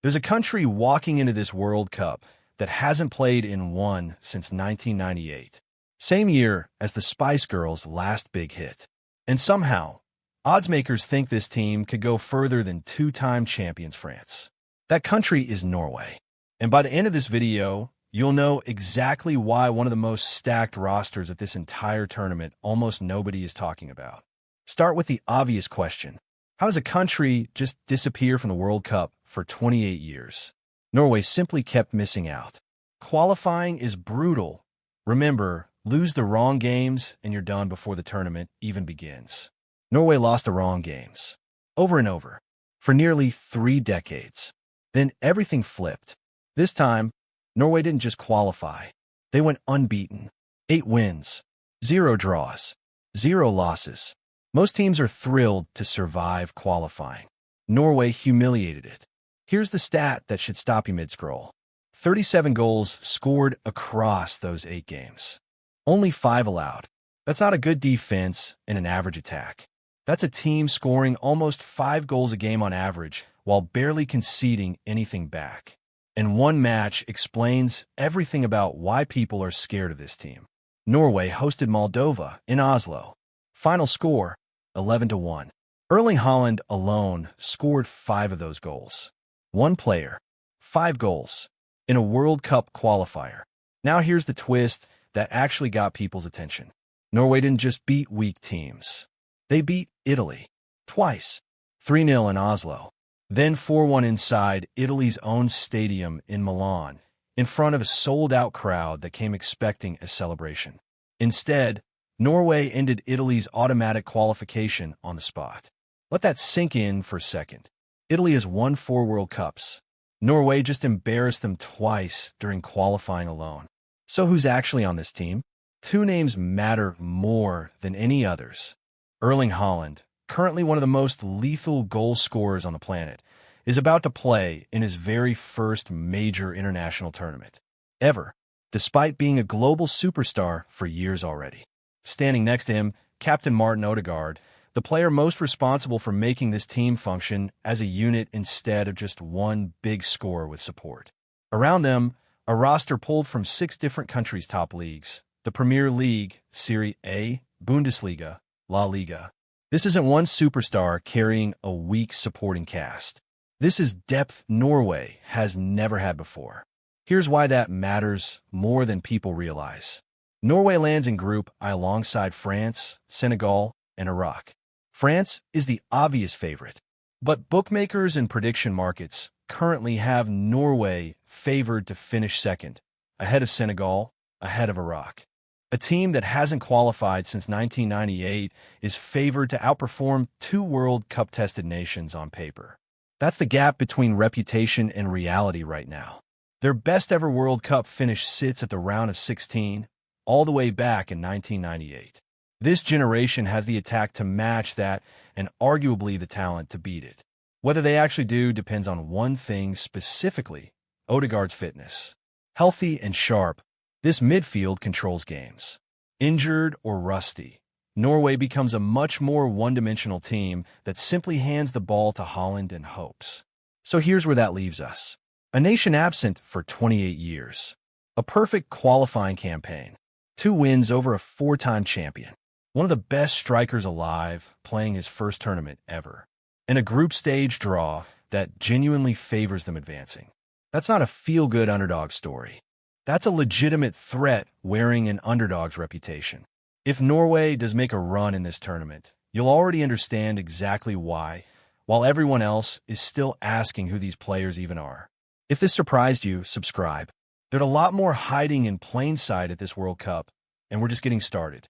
There's a country walking into this World Cup that hasn't played in one since 1998, same year as the Spice Girls' last big hit. And somehow, oddsmakers think this team could go further than two-time champions France. That country is Norway. And by the end of this video, you'll know exactly why one of the most stacked rosters at this entire tournament almost nobody is talking about. Start with the obvious question. How does a country just disappear from the World Cup for 28 years? Norway simply kept missing out. Qualifying is brutal. Remember, lose the wrong games and you're done before the tournament even begins. Norway lost the wrong games, over and over, for nearly 3 decades. Then everything flipped. This time, Norway didn't just qualify. They went unbeaten. 8 wins, 0 draws, 0 losses. Most teams are thrilled to survive qualifying. Norway humiliated it. Here's the stat that should stop you mid-scroll. 37 goals scored across those 8 games. Only 5 allowed. That's not a good defense and an average attack. That's a team scoring almost 5 goals a game on average while barely conceding anything back. And one match explains everything about why people are scared of this team. Norway hosted Moldova in Oslo. Final score, 11-1. Erling Haaland alone scored 5 of those goals. One player, 5 goals, in a World Cup qualifier. Now here's the twist that actually got people's attention. Norway didn't just beat weak teams. They beat Italy, twice, 3-0 in Oslo, then 4-1 inside Italy's own stadium in Milan, in front of a sold-out crowd that came expecting a celebration. Instead, Norway ended Italy's automatic qualification on the spot. Let that sink in for a second. Italy has won 4 World Cups. Norway just embarrassed them twice during qualifying alone. So who's actually on this team? 2 names matter more than any others. Erling Haaland, currently one of the most lethal goal scorers on the planet, is about to play in his very first major international tournament ever, despite being a global superstar for years already. Standing next to him, Captain Martin Ødegaard, the player most responsible for making this team function as a unit instead of just one big scorer with support. Around them, a roster pulled from 6 different countries' top leagues: the Premier League, Serie A, Bundesliga, La Liga. This isn't one superstar carrying a weak supporting cast. This is depth Norway has never had before. Here's why that matters more than people realize. Norway lands in Group I alongside France, Senegal, and Iraq. France is the obvious favorite, but bookmakers and prediction markets currently have Norway favored to finish second, ahead of Senegal, ahead of Iraq. A team that hasn't qualified since 1998 is favored to outperform 2 World Cup-tested nations on paper. That's the gap between reputation and reality right now. Their best-ever World Cup finish sits at the round of 16, all the way back in 1998. This generation has the attack to match that and arguably the talent to beat it. Whether they actually do depends on one thing specifically: Ødegaard's fitness. Healthy and sharp, this midfield controls games. Injured or rusty, Norway becomes a much more one-dimensional team that simply hands the ball to Haaland and hopes. So here's where that leaves us. A nation absent for 28 years. A perfect qualifying campaign. 2 wins over a 4-time champion. One of the best strikers alive, playing his first tournament ever. And a group stage draw that genuinely favors them advancing. That's not a feel-good underdog story. That's a legitimate threat wearing an underdog's reputation. If Norway does make a run in this tournament, you'll already understand exactly why, while everyone else is still asking who these players even are. If this surprised you, subscribe. There's a lot more hiding in plain sight at this World Cup, and we're just getting started.